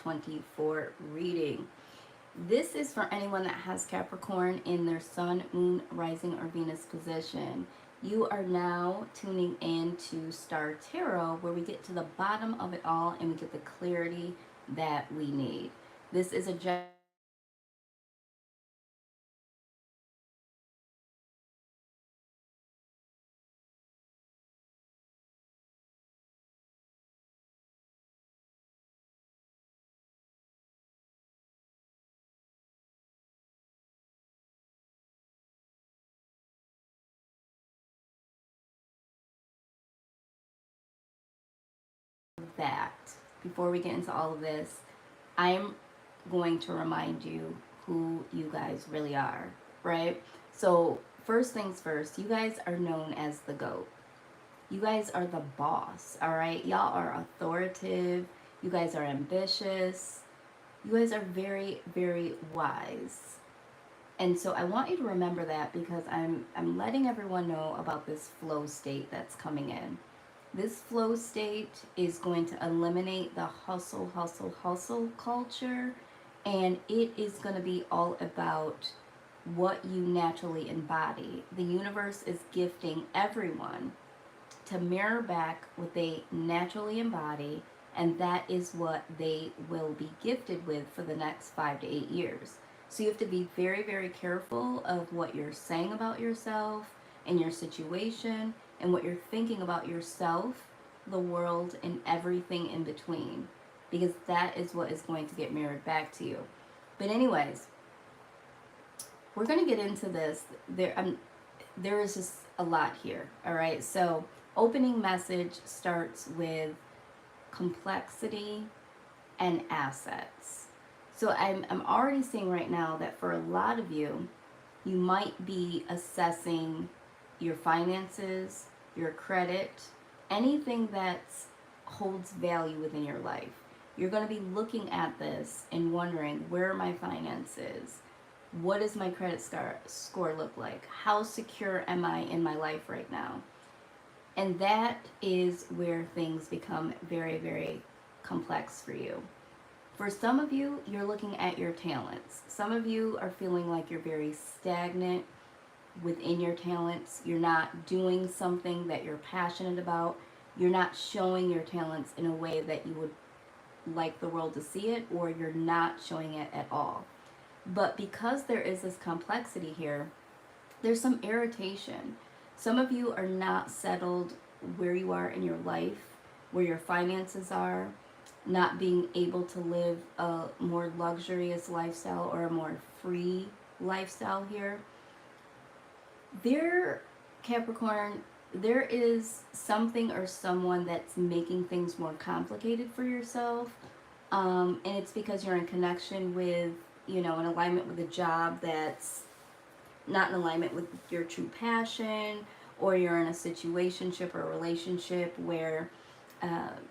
2024 reading. This is for anyone that has Capricorn in their sun, moon, rising, or Venus position. You are now tuning in to Star Tarot, where we get to the bottom of it all and we get the clarity that we need. This is a general reading, so anything that I say is not necessarily that. Before we get into all of this, I'm going to remind you who you guys really are, right? So, first things first, you guys are known as the GOAT. You guys are the boss, all right? Y'all are authoritative. You guys are ambitious. You guys are very, very wise. And so I want you to remember that because I'm letting everyone know about this flow state that's coming in. This flow state is going to eliminate the hustle, hustle, hustle culture, and it is going to be all about what you naturally embody. The universe is gifting everyone to mirror back what they naturally embody, and that is what they will be gifted with for the next 5 to 8 years. So you have to be very, very careful of what you're saying about yourself and your situation and what you're thinking about yourself, the world, and everything in between, because that is what is going to get mirrored back to you. But anyways, we're going to get into this. There is just a lot here, all right? So opening message starts with complexity and assets. So I'm already seeing right now that for a lot of you, you might be assessing your finances, your credit, anything that holds value within your life. You're going to be looking at this and wondering, where are my finances? What does my credit score look like? How secure am I in my life right now? And that is where things become very, very complex for you. For some of you, you're looking at your talents. Some of you are feeling like you're very stagnant within your talents. You're not doing something that you're passionate about. You're not showing your talents in a way that you would like the world to see it, or you're not showing it at all. But because there is this complexity here, there's some irritation. Some of you are not settled where you are in your life, where your finances are, not being able to live a more luxurious lifestyle or a more free lifestyle here. There, Capricorn, there is something or someone that's making things more complicated for yourself. And it's because you're in connection with, in alignment with a job that's not in alignment with your true passion, or you're in a situationship or a relationship where,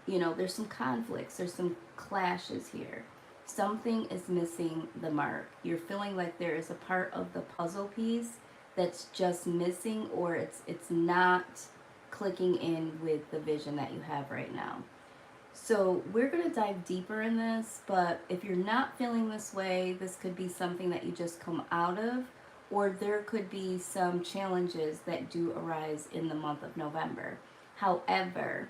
there's some conflicts, there's some clashes here. Something is missing the mark. You're feeling like there is a part of the puzzle piece that's just missing, or it's not clicking in with the vision that you have right now. So we're going to dive deeper in this, but if you're not feeling this way, this could be something that you just come out of, or there could be some challenges that do arise in the month of November. However,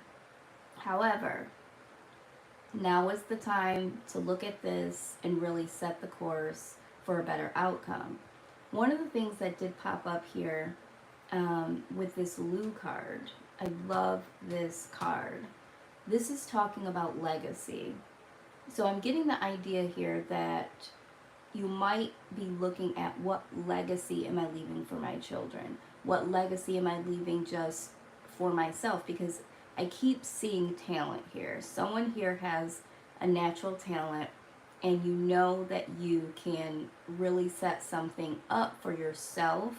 now is the time to look at this and really set the course for a better outcome. One of the things that did pop up here with this Lou card, I love this card. This is talking about legacy. So I'm getting the idea here that you might be looking at, what legacy am I leaving for my children? What legacy am I leaving just for myself? Because I keep seeing talent here. Someone here has a natural talent, and you know that you can really set something up for yourself,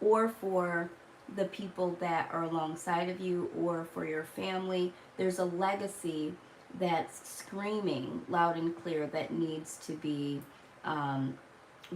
or for the people that are alongside of you, or for your family. There's a legacy that's screaming loud and clear that needs to be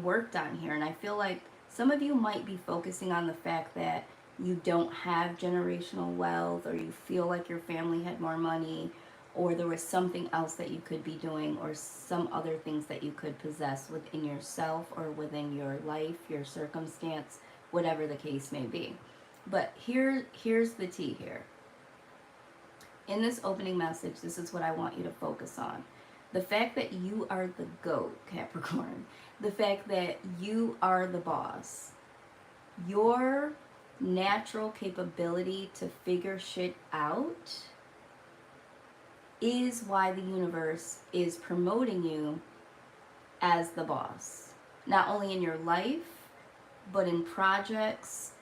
worked on here. And I feel like some of you might be focusing on the fact that you don't have generational wealth, or you feel like your family had more money, or there was something else that you could be doing, or some other things that you could possess within yourself or within your life, your circumstance, whatever the case may be. But here's the tea here. In this opening message, this is what I want you to focus on. The fact that you are the GOAT, Capricorn. The fact that you are the boss. Your natural capability to figure shit out is why the universe is promoting you as the boss. Not only in your life, but in projects,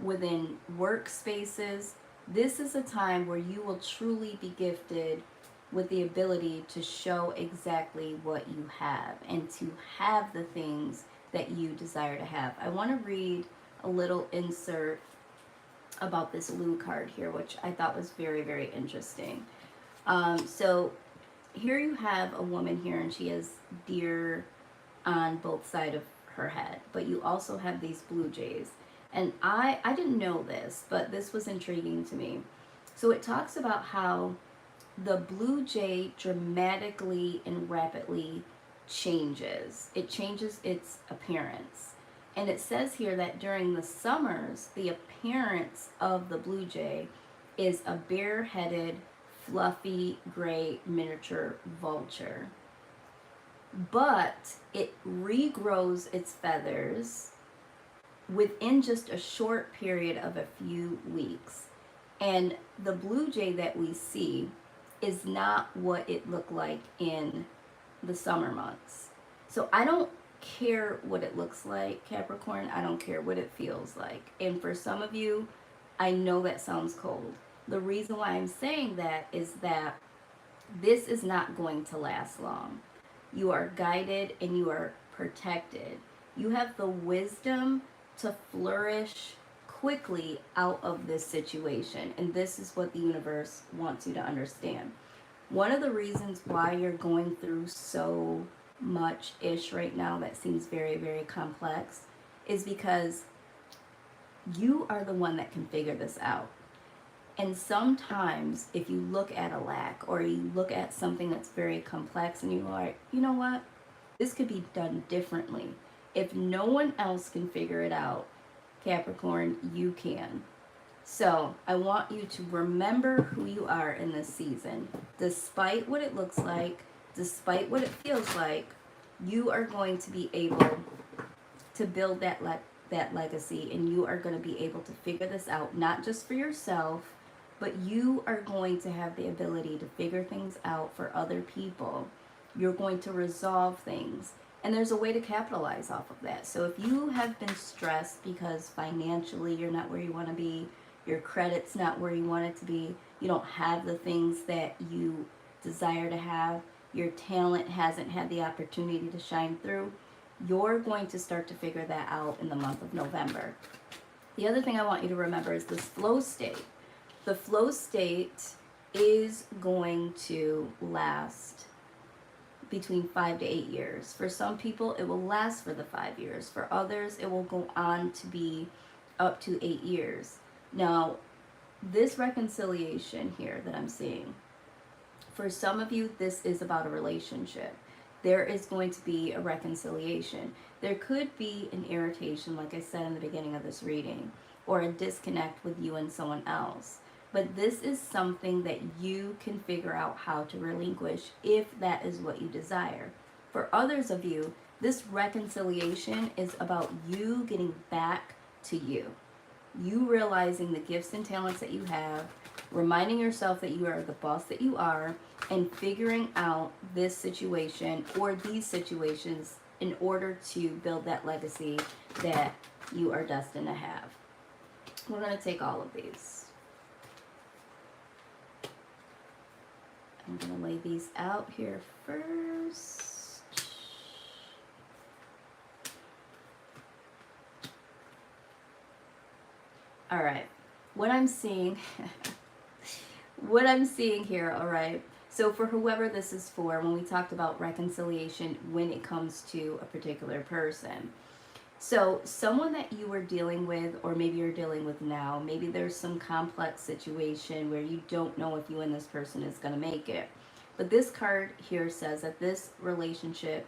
within workspaces. This is a time where you will truly be gifted with the ability to show exactly what you have and to have the things that you desire to have. I want to read a little insert about this Lou card here, which I thought was very, very interesting. So here you have a woman here, and she has deer on both sides of her head, but you also have these blue jays. And I didn't know this, but this was intriguing to me. So it talks about how the blue jay dramatically and rapidly changes. It changes its appearance. And it says here that during the summers, the appearance of the blue jay is a bare-headed, fluffy, gray miniature vulture. But it regrows its feathers within just a short period of a few weeks. And the blue jay that we see is not what it looked like in the summer months. So I don't care what it looks like, Capricorn. I don't care what it feels like. And for some of you, I know that sounds cold. The reason why I'm saying that is that this is not going to last long. You are guided and you are protected. You have the wisdom to flourish quickly out of this situation. And this is what the universe wants you to understand. One of the reasons why you're going through so much ish right now that seems very, very complex is because you are the one that can figure this out. And sometimes if you look at a lack or you look at something that's very complex and you're like, you know what, this could be done differently. If no one else can figure it out, Capricorn, you can. So I want you to remember who you are in this season. Despite what it looks like, despite what it feels like, you are going to be able to build that legacy, and you are going to be able to figure this out, not just for yourself, but you are going to have the ability to figure things out for other people. You're going to resolve things. And there's a way to capitalize off of that. So if you have been stressed because financially you're not where you want to be, your credit's not where you want it to be, you don't have the things that you desire to have, your talent hasn't had the opportunity to shine through, you're going to start to figure that out in the month of November. The other thing I want you to remember is this flow state. The flow state is going to last between 5 to 8 years. For some people, it will last for the 5 years. For others, it will go on to be up to 8 years. Now, this reconciliation here that I'm seeing, for some of you, this is about a relationship. There is going to be a reconciliation. There could be an irritation, like I said in the beginning of this reading, or a disconnect with you and someone else. But this is something that you can figure out how to relinquish if that is what you desire. For others of you, this reconciliation is about you getting back to you. You realizing the gifts and talents that you have, reminding yourself that you are the boss that you are, and figuring out this situation or these situations in order to build that legacy that you are destined to have. We're going to take all of these. I'm going to lay these out here first. All right. What I'm seeing here, all right. So for whoever this is for, when we talked about reconciliation when it comes to a particular person, So someone that you were dealing with, or maybe you're dealing with now, maybe there's some complex situation where you don't know if you and this person is going to make it. But this card here says that this relationship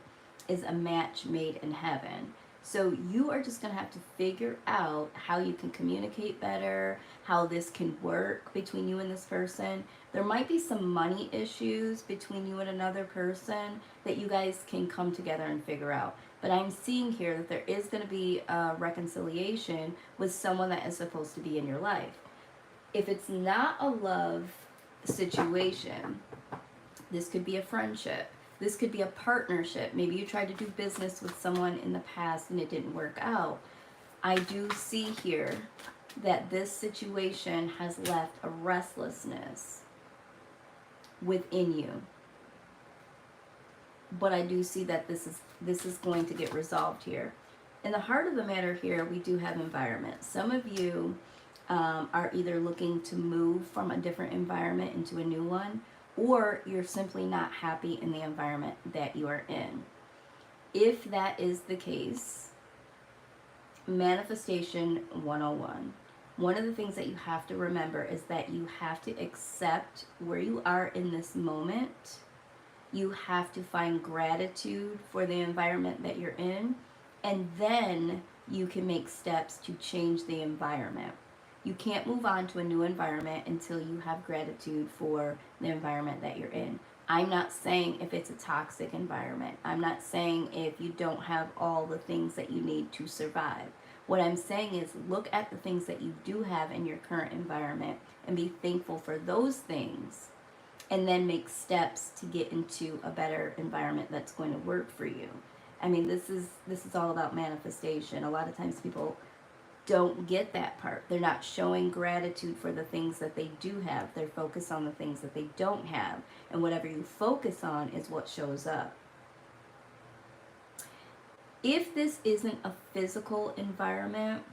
is a match made in heaven. So you are just going to have to figure out how you can communicate better, how this can work between you and this person. There might be some money issues between you and another person that you guys can come together and figure out. But I'm seeing here that there is going to be a reconciliation with someone that is supposed to be in your life. If it's not a love situation, this could be a friendship. This could be a partnership. Maybe you tried to do business with someone in the past and it didn't work out. I do see here that this situation has left a restlessness within you. But I do see that this is going to get resolved here. In the heart of the matter here, we do have environment. Some of you are either looking to move from a different environment into a new one, or you're simply not happy in the environment that you are in. If that is the case, manifestation 101. One of the things that you have to remember is that you have to accept where you are in this moment. You have to find gratitude for the environment that you're in, and then you can make steps to change the environment. You can't move on to a new environment until you have gratitude for the environment that you're in. I'm not saying if it's a toxic environment. I'm not saying if you don't have all the things that you need to survive. What I'm saying is look at the things that you do have in your current environment and be thankful for those things, and then make steps to get into a better environment that's going to work for you. I mean, this is all about manifestation. A lot of times people don't get that part. They're not showing gratitude for the things that they do have. They're focused on the things that they don't have. And whatever you focus on is what shows up. If this isn't a physical environment,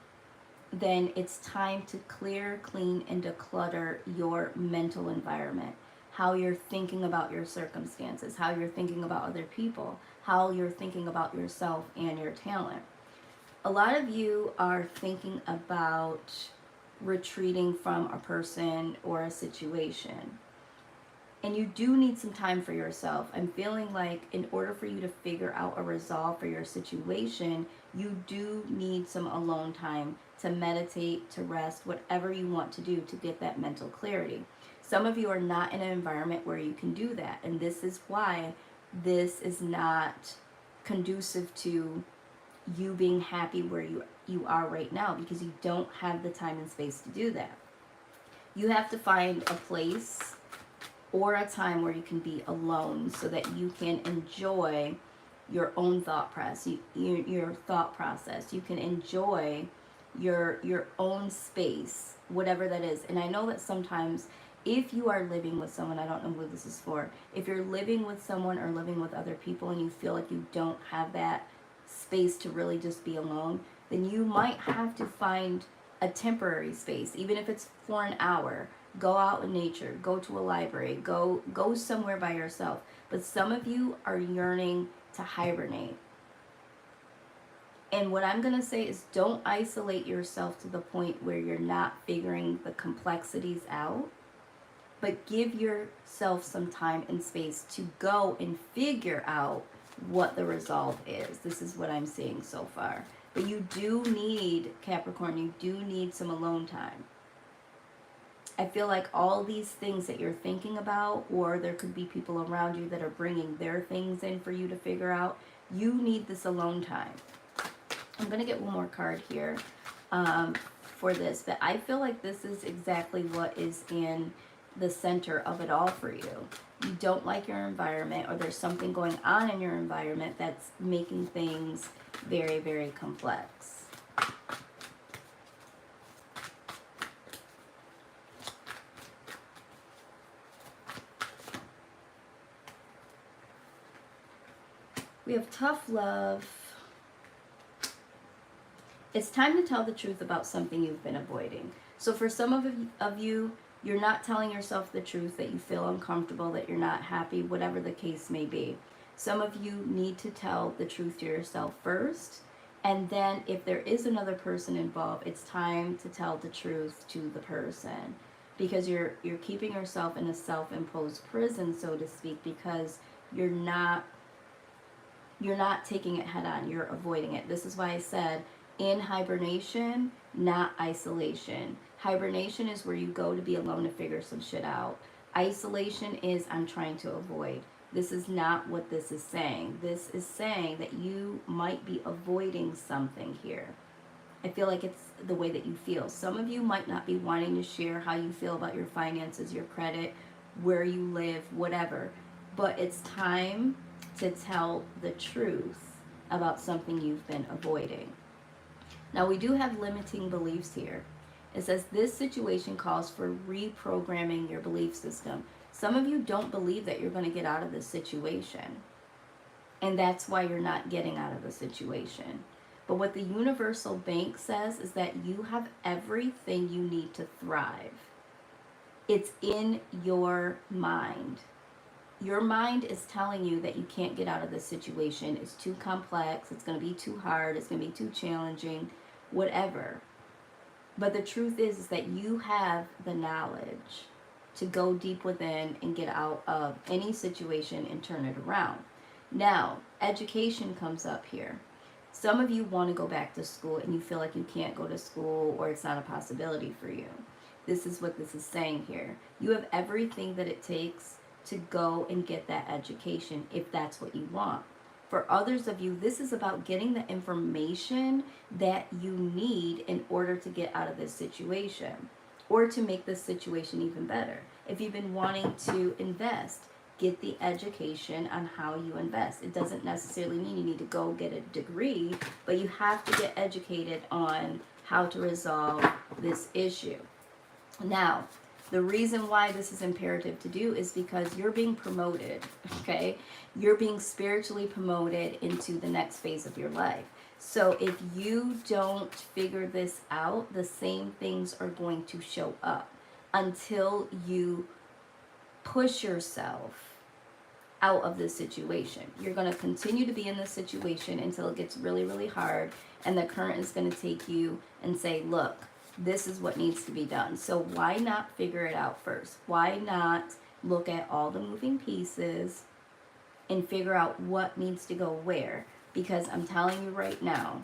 then it's time to clear, clean, and declutter your mental environment. How you're thinking about your circumstances, how you're thinking about other people, how you're thinking about yourself and your talent. A lot of you are thinking about retreating from a person or a situation. And you do need some time for yourself. I'm feeling like in order for you to figure out a resolve for your situation, you do need some alone time to meditate, to rest, whatever you want to do to get that mental clarity. Some of you are not in an environment where you can do that. And this is why this is not conducive to you being happy where you are right now, because you don't have the time and space to do that. You have to find a place or a time where you can be alone so that you can enjoy your own thought process, your thought process. You can enjoy your own space, whatever that is. And I know that sometimes if you are living with someone, I don't know who this is for, if you're living with someone or living with other people and you feel like you don't have that space to really just be alone, then you might have to find a temporary space, even if it's for an hour. Go out in nature, go to a library, go somewhere by yourself. But some of you are yearning to hibernate. And what I'm going to say is don't isolate yourself to the point where you're not figuring the complexities out, but give yourself some time and space to go and figure out what the resolve is. This is what I'm seeing so far. But you do need, Capricorn, you do need some alone time. I feel like all these things that you're thinking about, or there could be people around you that are bringing their things in for you to figure out, you need this alone time. I'm going to get one more card here for this, but I feel like this is exactly what is in the center of it all for you. You don't like your environment, or there's something going on in your environment that's making things very, very complex. We have tough love. It's time to tell the truth about something you've been avoiding. So for some of you, you're not telling yourself the truth, that you feel uncomfortable, that you're not happy, whatever the case may be. Some of you need to tell the truth to yourself first, And then if there is another person involved, it's time to tell the truth to the person, because you're keeping yourself in a self-imposed prison, so to speak, because you're not taking it head on, you're avoiding it. This is why I said in hibernation, not isolation. Hibernation is where you go to be alone to figure some shit out. Isolation is I'm trying to avoid. This is not what this is saying. This is saying that you might be avoiding something here. I feel like it's the way that you feel. Some of you might not be wanting to share how you feel about your finances, your credit, where you live, whatever. But it's time to tell the truth about something you've been avoiding. Now, we do have limiting beliefs here. It says this situation calls for reprogramming your belief system. Some of you don't believe that you're going to get out of this situation. And that's why you're not getting out of the situation. But what the universal bank says is that you have everything you need to thrive. It's in your mind. Your mind is telling you that you can't get out of this situation. It's too complex. It's going to be too hard. It's going to be too challenging, whatever. But the truth is that you have the knowledge to go deep within and get out of any situation and turn it around. Now, education comes up here. Some of you want to go back to school and you feel like you can't go to school or it's not a possibility for you. This is what this is saying here. You have everything that it takes to go and get that education if that's what you want. For others of you, this is about getting the information that you need in order to get out of this situation or to make this situation even better. If you've been wanting to invest, get the education on how you invest. It doesn't necessarily mean you need to go get a degree, but you have to get educated on how to resolve this issue. Now, the reason why this is imperative to do is because you're being promoted, okay? You're being spiritually promoted into the next phase of your life. So if you don't figure this out, the same things are going to show up until you push yourself out of this situation. You're going to continue to be in this situation until it gets really, really hard, and the current is going to take you and say, look, this is what needs to be done. So why not figure it out first? Why not look at all the moving pieces and figure out what needs to go where? Because I'm telling you right now,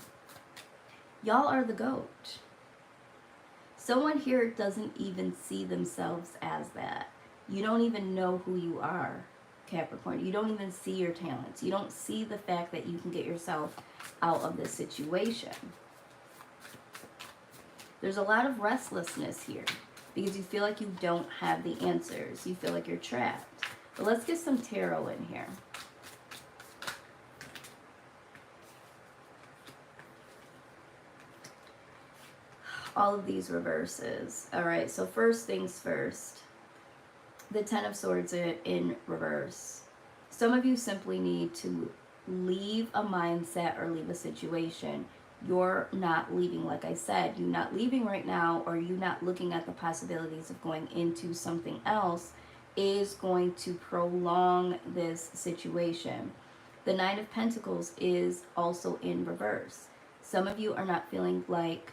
y'all are the GOAT. Someone here doesn't even see themselves as that. You don't even know who you are, Capricorn. You don't even see your talents. You don't see the fact that you can get yourself out of this situation. There's a lot of restlessness here because you feel like you don't have the answers. You feel like you're trapped. But let's get some tarot in here. All of these reverses. All right, so first things first. The Ten of Swords in reverse. Some of you simply need to leave a mindset or leave a situation. You're not leaving, like I said. You're not leaving right now, or you're not looking at the possibilities of going into something else is going to prolong this situation. The Nine of Pentacles is also in reverse. Some of you are not feeling like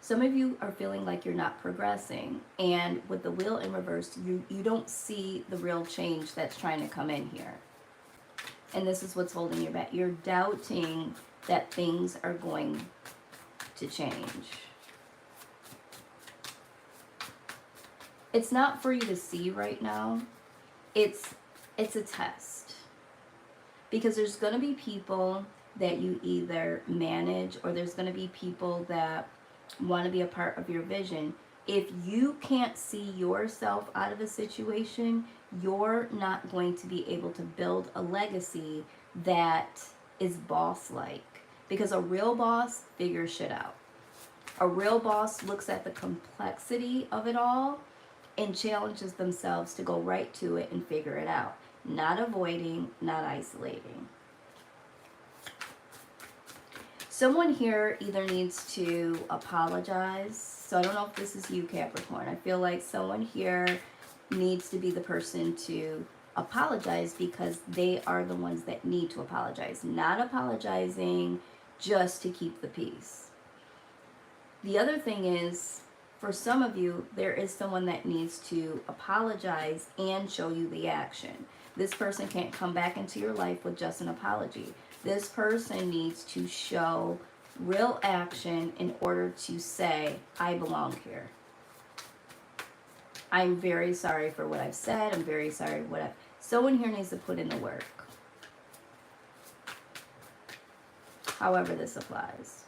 Some of you are feeling like you're not progressing, and with the Wheel in reverse, you don't see the real change that's trying to come in here. And this is what's holding you back. You're doubting that things are going to change. It's not for you to see right now. It's a test. Because there's going to be people that you either manage, or there's going to be people that want to be a part of your vision. If you can't see yourself out of a situation, you're not going to be able to build a legacy that is boss-like. Because a real boss figures shit out. A real boss looks at the complexity of it all and challenges themselves to go right to it and figure it out. Not avoiding, not isolating. Someone here either needs to apologize. So I don't know if this is you, Capricorn. I feel like someone here needs to be the person to apologize because they are the ones that need to apologize, not apologizing just to keep the peace. The other thing is, for some of you, there is someone that needs to apologize and show you the action. This person can't come back into your life with just an apology. This person needs to show real action in order to say, I belong here. I'm very sorry for what I've said. I'm very sorry what I've... Someone here needs to put in the work. However this applies.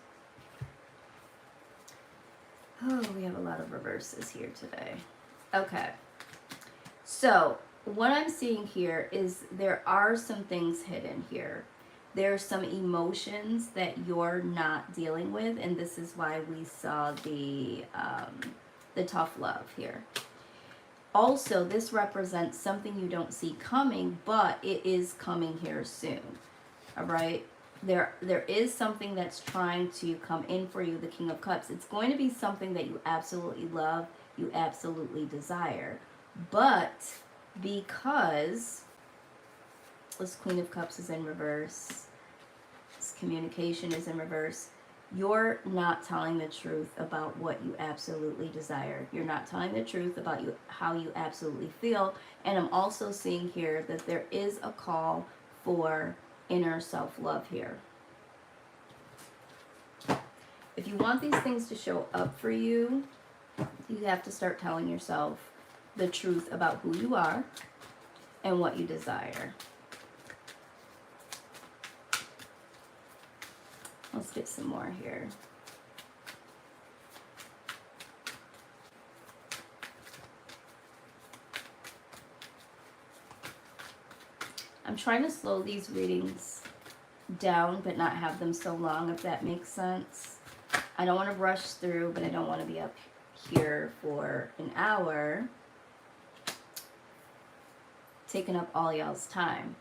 Oh, we have a lot of reverses here today. Okay. So, what I'm seeing here is there are some things hidden here. There are some emotions that you're not dealing with, and this is why we saw the tough love here. Also, this represents something you don't see coming, but it is coming here soon. All right? There is something that's trying to come in for you, the King of Cups. It's going to be something that you absolutely love, you absolutely desire. But because this Queen of Cups is in reverse, this communication is in reverse, you're not telling the truth about what you absolutely desire. You're not telling the truth about how you absolutely feel. And I'm also seeing here that there is a call for inner self-love here. If you want these things to show up for you, you have to start telling yourself the truth about who you are and what you desire. Let's get some more here. I'm trying to slow these readings down, but not have them so long, if that makes sense. I don't want to rush through, but I don't want to be up here for an hour, taking up all y'all's time.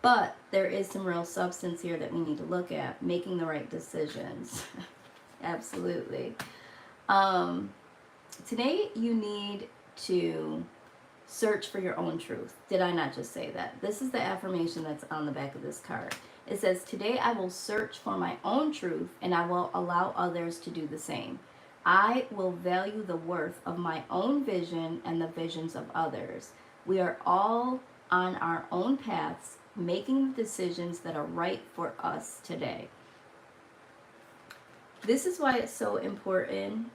But there is some real substance here that we need to look at. Making the right decisions. Absolutely. Today you need to search for your own truth. Did I not just say that? This is the affirmation that's on the back of this card. It says, today I will search for my own truth and I will allow others to do the same. I will value the worth of my own vision and the visions of others. We are all on our own paths, making the decisions that are right for us today. This is why it's so important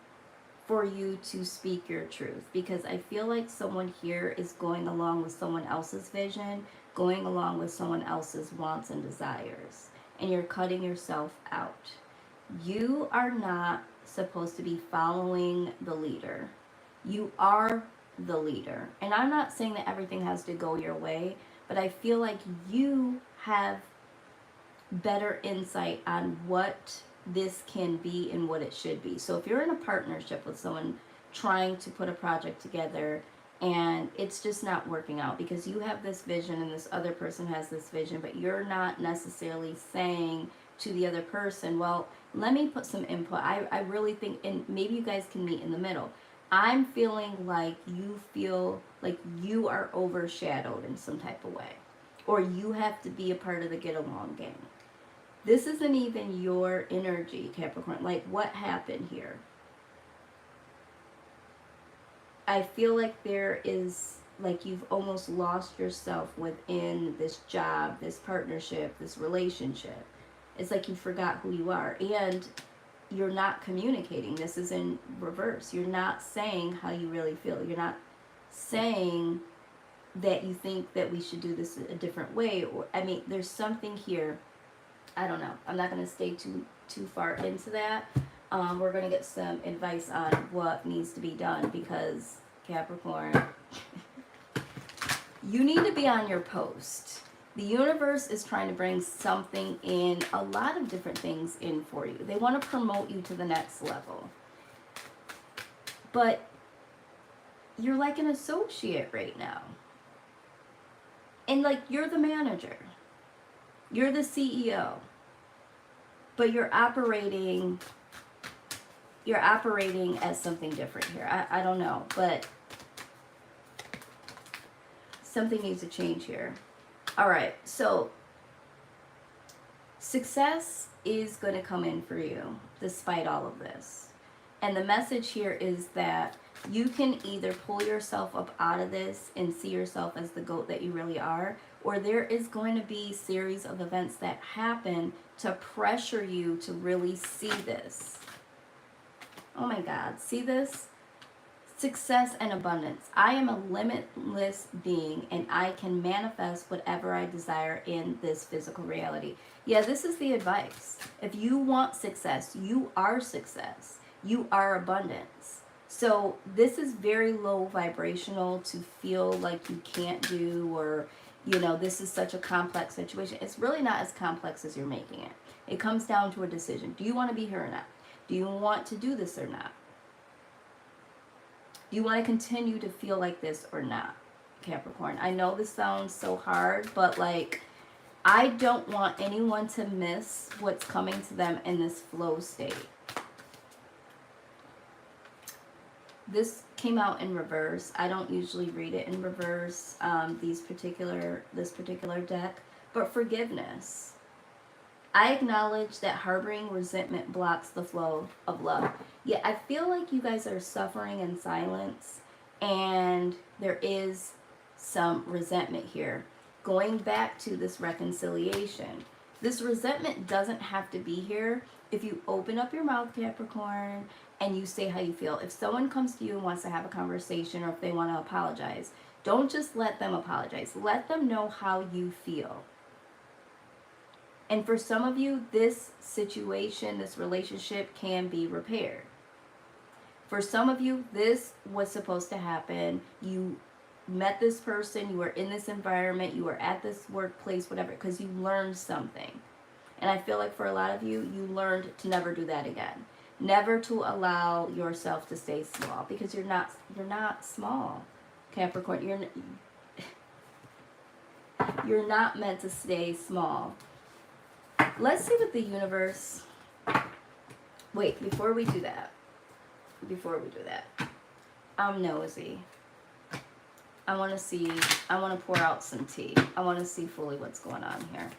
for you to speak your truth, because I feel like someone here is going along with someone else's vision, going along with someone else's wants and desires, and you're cutting yourself out. You are not supposed to be following the leader. You are the leader. And I'm not saying that everything has to go your way, but I feel like you have better insight on what this can be and what it should be. So if you're in a partnership with someone trying to put a project together and it's just not working out because you have this vision and this other person has this vision, but you're not necessarily saying to the other person, well, let me put some input. I really think, and maybe you guys can meet in the middle. I'm feeling like you feel like you are overshadowed in some type of way, or you have to be a part of the get along game. This isn't even your energy, Capricorn. Like, what happened here? I feel like there is, like, you've almost lost yourself within this job, this partnership, this relationship. It's like you forgot who you are. And you're not communicating. This is in reverse. You're not saying how you really feel. You're not saying that you think that we should do this a different way. Or, I mean, there's something here. I don't know. I'm not going to stay too far into that. We're going to get some advice on what needs to be done because, Capricorn, you need to be on your post. The universe is trying to bring something in, a lot of different things in for you. They want to promote you to the next level. But you're like an associate right now. And like, you're the manager. You're the CEO. But you're operating as something different here. I don't know. But Something needs to change here. All right, so success is going to come in for you despite all of this. And the message here is that you can either pull yourself up out of this and see yourself as the GOAT that you really are, or there is going to be a series of events that happen to pressure you to really see this. Oh my God, see this? Success and abundance. I am a limitless being and I can manifest whatever I desire in this physical reality. Yeah, this is the advice. If you want success, you are success. You are abundance. So this is very low vibrational to feel like you can't do, or, you know, this is such a complex situation. It's really not as complex as you're making it. It comes down to a decision. Do you want to be here or not? Do you want to do this or not? Do you want to continue to feel like this or not, Capricorn? I know this sounds so hard, but like, I don't want anyone to miss what's coming to them in this flow state. This came out in reverse. I don't usually read it in reverse, this particular deck, but forgiveness. I acknowledge that harboring resentment blocks the flow of love. Yeah, I feel like you guys are suffering in silence, and there is some resentment here. Going back to this reconciliation. This resentment doesn't have to be here if you open up your mouth, Capricorn, and you say how you feel. If someone comes to you and wants to have a conversation, or if they want to apologize, don't just let them apologize. Let them know how you feel. And for some of you, this situation, this relationship can be repaired. For some of you, this was supposed to happen. You met this person, you were in this environment, you were at this workplace, whatever, because you learned something. And I feel like for a lot of you, you learned to never do that again. Never to allow yourself to stay small, because you're not small, Capricorn. You're not meant to stay small. Let's see what the universe... Wait, before we do that, I'm nosy. I want to pour out some tea. I want to see fully what's going on here.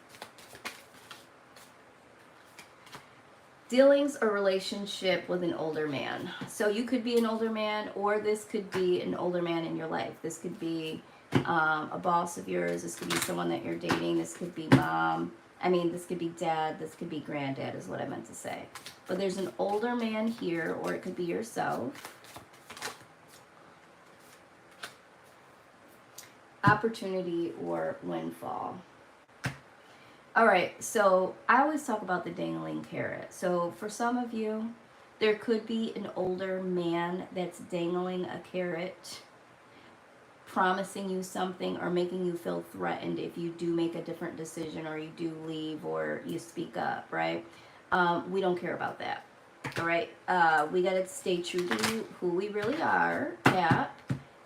Dealings or relationship with an older man. So you could be an older man, or this could be an older man in your life. This could be a boss of yours. This could be someone that you're dating. This could be mom. This could be dad, this could be granddad is what I meant to say. But there's an older man here, or it could be yourself. Opportunity or windfall. All right, so I always talk about the dangling carrot. So for some of you, there could be an older man that's dangling a carrot, promising you something or making you feel threatened if you do make a different decision, or you do leave, or you speak up, right? We don't care about that, all right? We got to stay true to who we really are, Cat.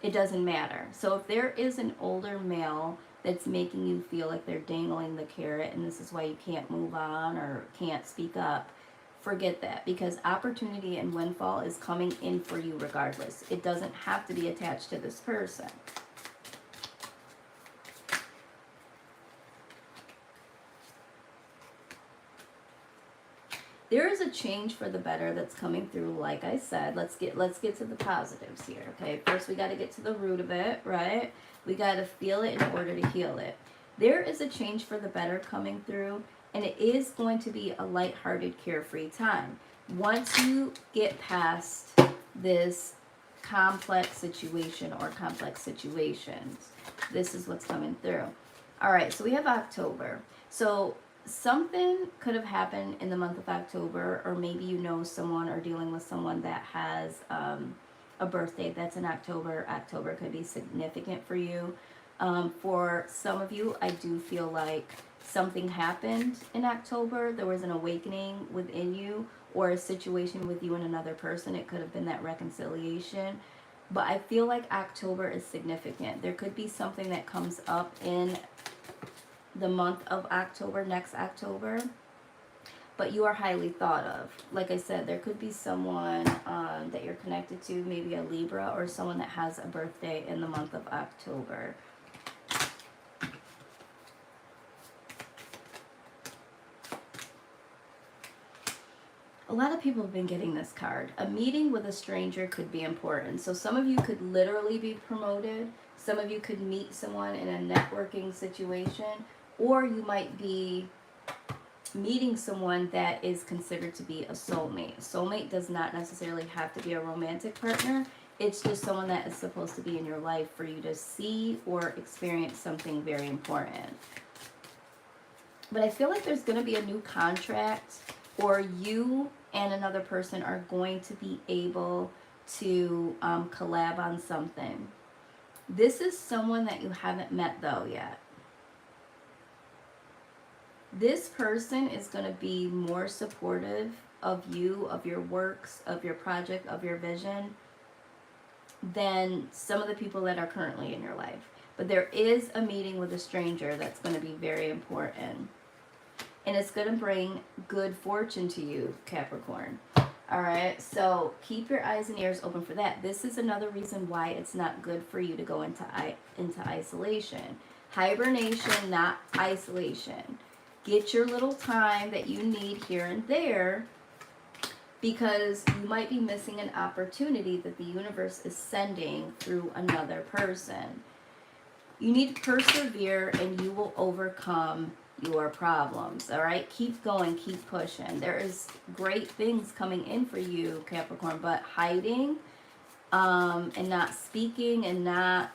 It doesn't matter. So if there is an older male that's making you feel like they're dangling the carrot, and this is why you can't move on or can't speak up, forget that, because opportunity and windfall is coming in for you regardless. It doesn't have to be attached to this person. There is a change for the better that's coming through, like I said. Let's get to the positives here, okay? First, we got to get to the root of it, right? We got to feel it in order to heal it. There is a change for the better coming through, and it is going to be a lighthearted, carefree time. Once you get past this complex situation or complex situations, this is what's coming through. All right, so we have October. So something could have happened in the month of October, or maybe you know someone or dealing with someone that has a birthday that's in October. October could be significant for you. For some of you, I do feel like something happened in October. There was an awakening within you, or a situation with you and another person. It could have been that reconciliation. But I feel like October is significant. There could be something that comes up in the month of October, next October, but you are highly thought of. Like I said, there could be someone that you're connected to, maybe a Libra, or someone that has a birthday in the month of October. lot of people have been getting this card. A meeting with a stranger could be important. So some of you could literally be promoted. Some of you could meet someone in a networking situation. Or you might be meeting someone that is considered to be a soulmate. Soulmate does not necessarily have to be a romantic partner. It's just someone that is supposed to be in your life for you to see or experience something very important. But I feel like there's going to be a new contract, or you and another person are going to be able to collab on something. This is someone that you haven't met though yet. This person is going to be more supportive of you, of your works, of your project, of your vision than some of the people that are currently in your life. But there is a meeting with a stranger that's going to be very important. And it's going to bring good fortune to you, Capricorn. All right, so keep your eyes and ears open for that. This is another reason why it's not good for you to go into isolation. Hibernation, not isolation. Get your little time that you need here and there, because you might be missing an opportunity that the universe is sending through another person. You need to persevere and you will overcome your problems. All right, keep going, keep pushing. There is great things coming in for you, Capricorn, but hiding and not speaking and not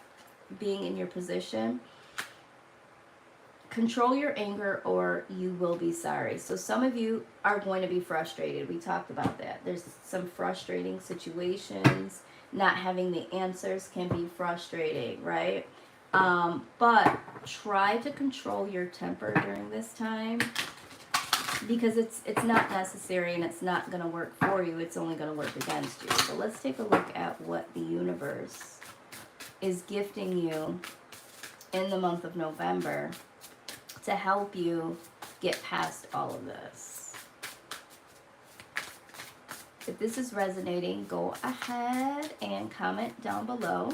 being in your position. Control your anger or you will be sorry. So some of you are going to be frustrated. We talked about that. There's some frustrating situations. Not having the answers can be frustrating, right? But try to control your temper during this time, because it's not necessary and it's not going to work for you. It's only going to work against you. So let's take a look at what the universe is gifting you in the month of November to help you get past all of this. If this is resonating, go ahead and comment down below.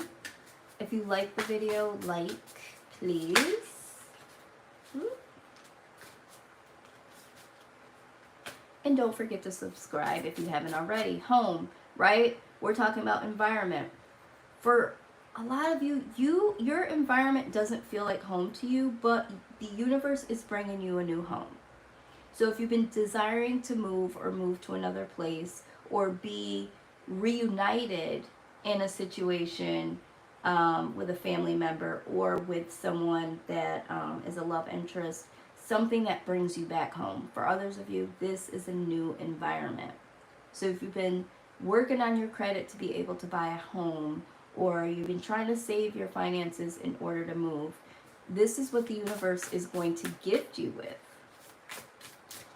If you like the video, like, please. And don't forget to subscribe if you haven't already. Home, right? We're talking about environment. For a lot of you, your environment doesn't feel like home to you, but the universe is bringing you a new home. So if you've been desiring to move or move to another place or be reunited in a situation with a family member or with someone that is a love interest, something that brings you back home. For others of you, this is a new environment. So if you've been working on your credit to be able to buy a home, or you've been trying to save your finances in order to move, this is what the universe is going to gift you with.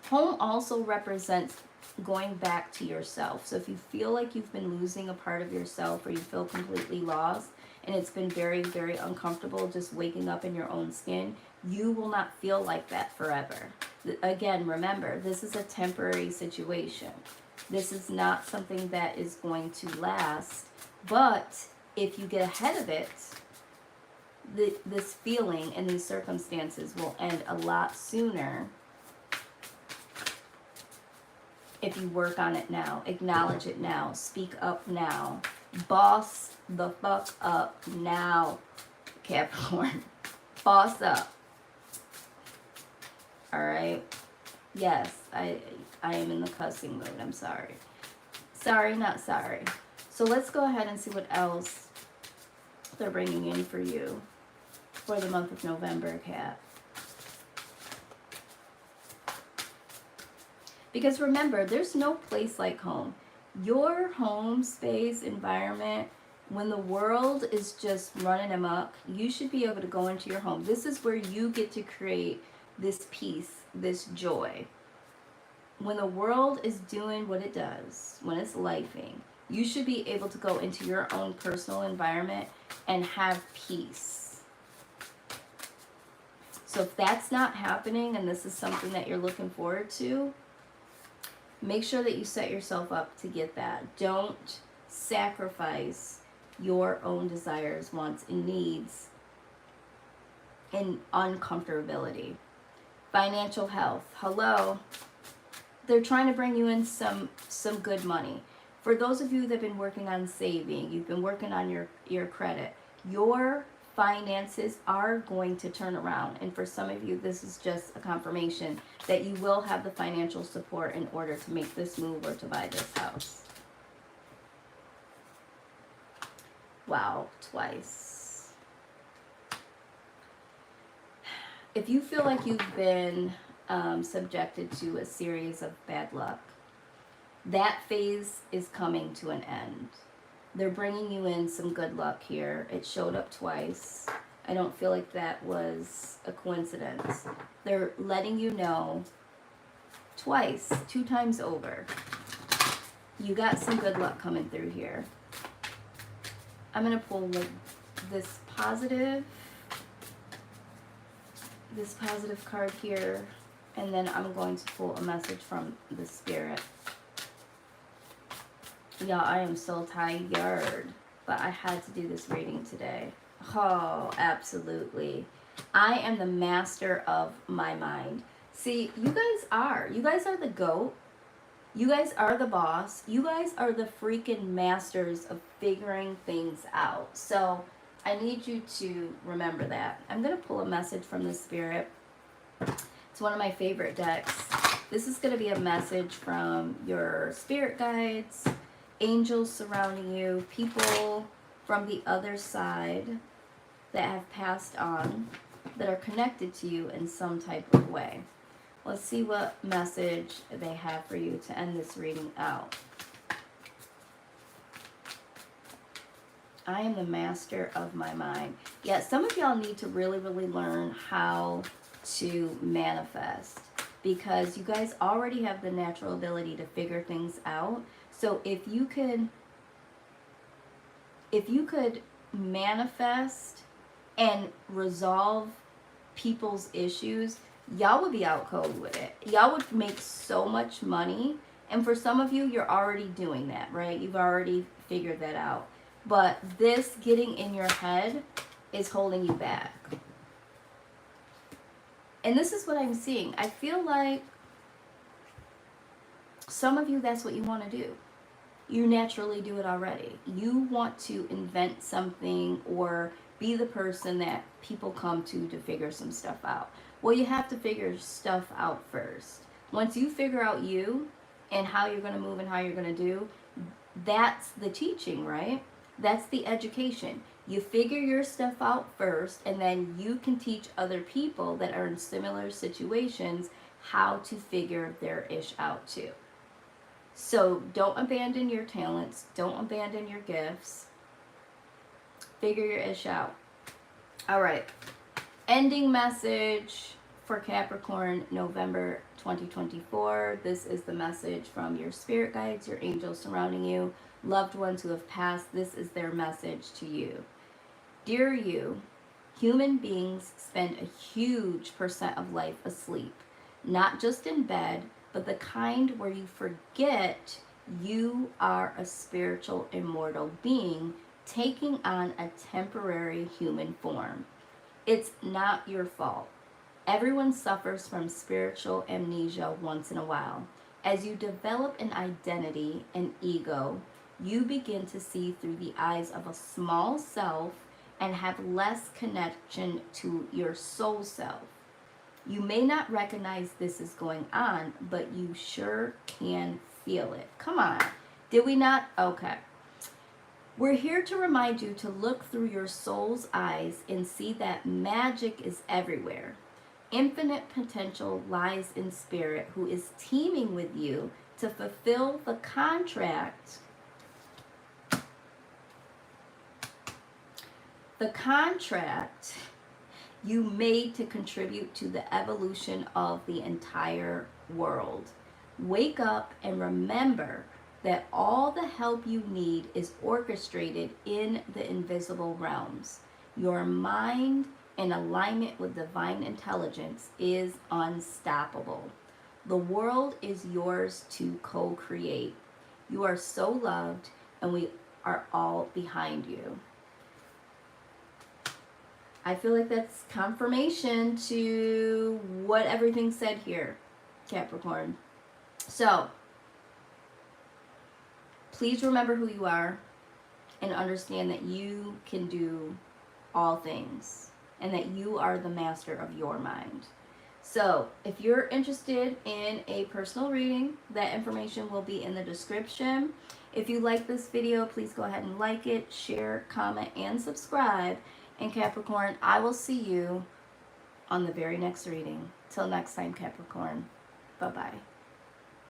Home also represents going back to yourself. So if you feel like you've been losing a part of yourself, or you feel completely lost, and it's been very, very uncomfortable just waking up in your own skin, you will not feel like that forever. Again, remember, this is a temporary situation. This is not something that is going to last, but if you get ahead of it, this feeling and these circumstances will end a lot sooner if you work on it now, acknowledge it now, speak up now, boss the fuck up now, Capricorn. Boss up. All right? Yes, I am in the cussing mood. I'm sorry. Sorry, not sorry. So let's go ahead and see what else they're bringing in for you for the month of November, Cap. Because remember, there's no place like home. Your home space environment, when the world is just running amok, you should be able to go into your home. This is where you get to create this peace, this joy. When the world is doing what it does, when it's lifing, you should be able to go into your own personal environment and have peace. So if that's not happening and this is something that you're looking forward to, make sure that you set yourself up to get that. Don't sacrifice your own desires, wants, and needs in uncomfortability. Financial health. Hello. they're trying to bring you in some good money. For those of you that have been working on saving, you've been working on your credit, your finances are going to turn around. And for some of you, this is just a confirmation that you will have the financial support in order to make this move or to buy this house. Wow, twice. If you feel like you've been subjected to a series of bad luck, that phase is coming to an end. They're bringing you in some good luck here. It showed up twice. I don't feel like that was a coincidence. They're letting you know twice, 2 times over. You got some good luck coming through here. I'm going to pull this positive card here, and then I'm going to pull a message from the Spirit. Y'all, I am so tired, but I had to do this reading today. Oh, absolutely. I am the master of my mind. See, you guys are the GOAT. You guys are the boss. You guys are the freaking masters of figuring things out. So I need you to remember that. I'm going to pull a message from the Spirit. It's one of my favorite decks. This is going to be a message from your spirit guides, angels surrounding you, people from the other side that have passed on, that are connected to you in some type of way. Let's see what message they have for you to end this reading out. I am the master of my mind. Yeah, some of y'all need to really, really learn how to manifest, because you guys already have the natural ability to figure things out. So if you could manifest and resolve people's issues, y'all would be out cold with it. Y'all would make so much money. And for some of you, you're already doing that, right? You've already figured that out. But this getting in your head is holding you back. And this is what I'm seeing. I feel like some of you, that's what you want to do. You naturally do it already. You want to invent something or be the person that people come to figure some stuff out. Well, you have to figure stuff out first. Once you figure out you and how you're going to move and how you're going to do, that's the teaching, right? That's the education. You figure your stuff out first, and then you can teach other people that are in similar situations how to figure their ish out too. So don't abandon your talents. Don't abandon your gifts. Figure your ish out. All right. Ending message for Capricorn, November 2024. This is the message from your spirit guides, your angels surrounding you, loved ones who have passed. This is their message to you. Dear you, human beings spend a huge % of life asleep, not just in bed, but the kind where you forget you are a spiritual immortal being taking on a temporary human form. It's not your fault. Everyone suffers from spiritual amnesia once in a while. As you develop an identity, an ego, you begin to see through the eyes of a small self and have less connection to your soul self. You may not recognize this is going on, but you sure can feel it. Come on. Did we not? Okay. We're here to remind you to look through your soul's eyes and see that magic is everywhere. Infinite potential lies in spirit, who is teaming with you to fulfill the contract. The contract you made to contribute to the evolution of the entire world. Wake up and remember that all the help you need is orchestrated in the invisible realms. Your mind, in alignment with divine intelligence, is unstoppable. The world is yours to co-create. You are so loved, and we are all behind you. I feel like that's confirmation to what everything said here, Capricorn. So, please remember who you are and understand that you can do all things and that you are the master of your mind. So, if you're interested in a personal reading, that information will be in the description. If you like this video, please go ahead and like it, share, comment, and subscribe. And Capricorn, I will see you on the very next reading. Till next time, Capricorn. Bye-bye.